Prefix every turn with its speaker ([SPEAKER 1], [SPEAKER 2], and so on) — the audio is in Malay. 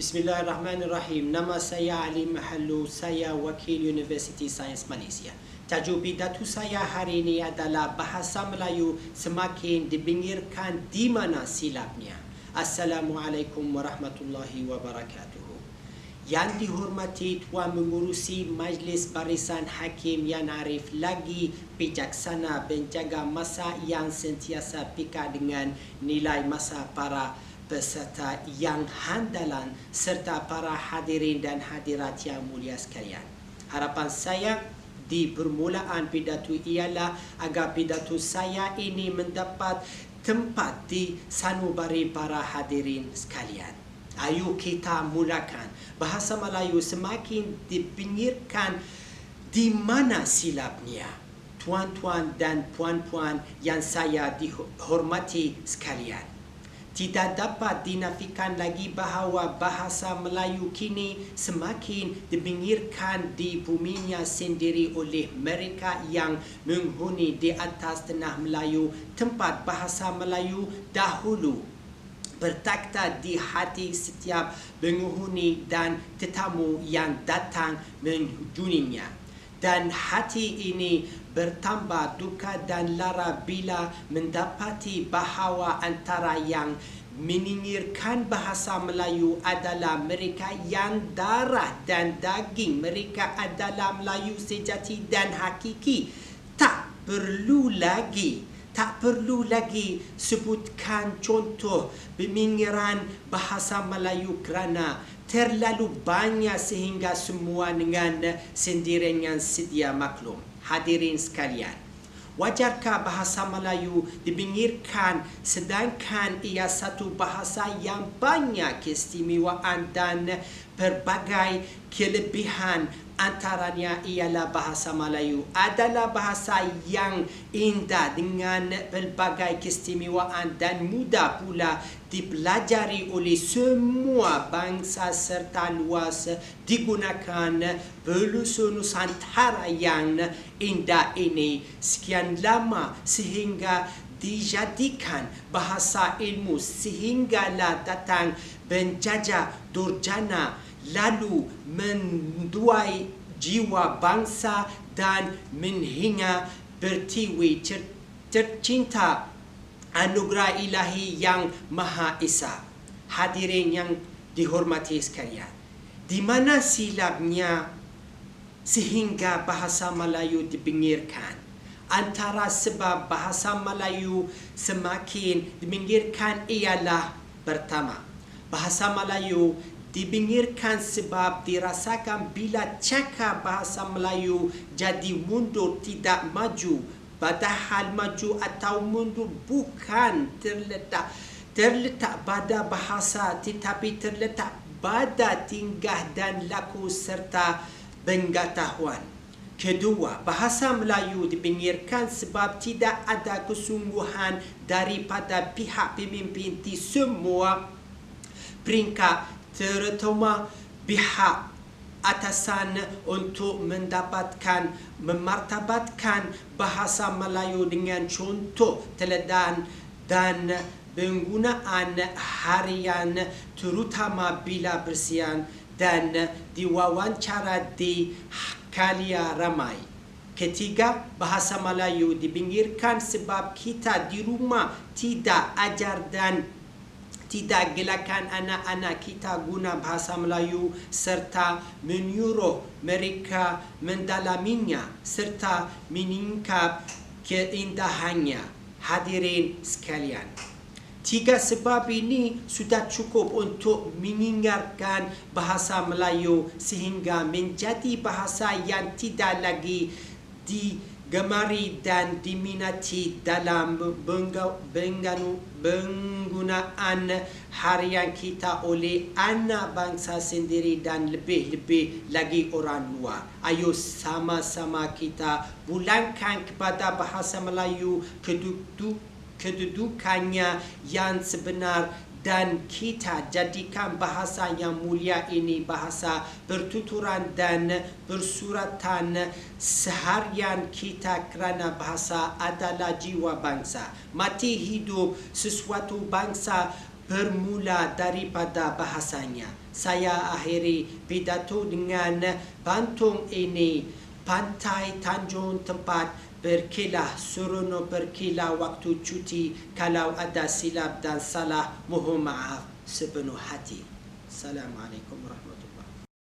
[SPEAKER 1] Bismillahirrahmanirrahim. Nama saya Ali Mahalu, saya wakil Universiti Sains Malaysia. Tajuk pidato saya hari ini adalah bahasa Melayu semakin dibingirkan di mana silapnya. Assalamualaikum warahmatullahi wabarakatuh. Yang dihormati Tuan Mengurusi Majlis Barisan Hakim yang arif lagi bijaksana menjaga masa yang sentiasa pikat dengan nilai masa para peserta yang handalan serta para hadirin dan hadirat yang mulia sekalian. Harapan saya di permulaan pidato ialah agar pidato saya ini mendapat tempat di sanubari para hadirin sekalian. Ayo kita mulakan. Bahasa Melayu semakin dipinggirkan di mana silapnya. Tuan-tuan dan puan-puan yang saya dihormati sekalian. Tidak dapat dinafikan lagi bahawa bahasa Melayu kini semakin dipinggirkan di buminya sendiri oleh mereka yang menghuni di atas tanah Melayu, tempat bahasa Melayu dahulu bertakhta di hati setiap penghuni dan tetamu yang datang mengunjunginya. Dan hati ini bertambah duka dan lara bila mendapati bahawa antara yang menyingkirkan bahasa Melayu adalah mereka yang darah dan daging mereka adalah Melayu sejati dan hakiki. Tak perlu lagi sebutkan contoh peminggiran bahasa Melayu kerana terlalu banyak sehingga semua dengan sendirinya sedia maklum. Hadirin sekalian, wajarkah bahasa Melayu dipinggirkan sedangkan ia satu bahasa yang banyak keistimewaan dan berbagai kelebihan? Antaranya ialah bahasa Melayu adalah bahasa yang indah dengan pelbagai keistimewaan dan mudah pula dipelajari oleh semua bangsa serta luas digunakan pelosok Nusantara yang indah ini sekian lama sehingga dijadikan bahasa ilmu sehinggalah datang penjajah durjana lalu menduai jiwa bangsa dan menghina pertiwi tercinta anugerah ilahi yang Maha Esa. Hadirin yang dihormati sekalian, di mana silapnya sehingga bahasa Melayu dipinggirkan? Antara sebab bahasa Melayu semakin dipinggirkan ialah pertama, bahasa Melayu dipinggirkan sebab dirasakan bila cakap bahasa Melayu jadi mundur tidak maju. Padahal maju atau mundur bukan terletak pada bahasa tetapi terletak pada tingkah dan laku serta pengetahuan. Kedua, bahasa Melayu dipinggirkan sebab tidak ada kesungguhan daripada pihak pemimpin di semua peringkat, terutama pihak atasan untuk memartabatkan bahasa Melayu dengan contoh teladan dan penggunaan harian terutama bila bersian dan diwawancara di khalayak ramai. Ketiga, bahasa Melayu dipinggirkan sebab kita di rumah tidak ajar dan tidak gelakan anak-anak kita guna bahasa Melayu serta menyuruh mereka mendalaminya serta meningkap keindahannya. Hadirin sekalian, tiga sebab ini sudah cukup untuk mengingatkan bahasa Melayu sehingga menjadi bahasa yang tidak lagi digemari dan diminati dalam penggunaan harian kita oleh anak bangsa sendiri dan lebih-lebih lagi orang luar. Ayo sama-sama kita pulangkan kepada bahasa Melayu kedudukannya yang sebenar dan kita jadikan bahasa yang mulia ini bahasa pertuturan dan persuratan seharian kita kerana bahasa adalah jiwa bangsa. Mati hidup sesuatu bangsa bermula daripada bahasanya. saya akhiri pidato dengan pantun ini. Pantai Tanjung tempat berkilah, suruh berkilah waktu cuti. Kalau ada silap dan salah, mohon maaf sepenuh hati. Assalamualaikum warahmatullahi wabarakatuh.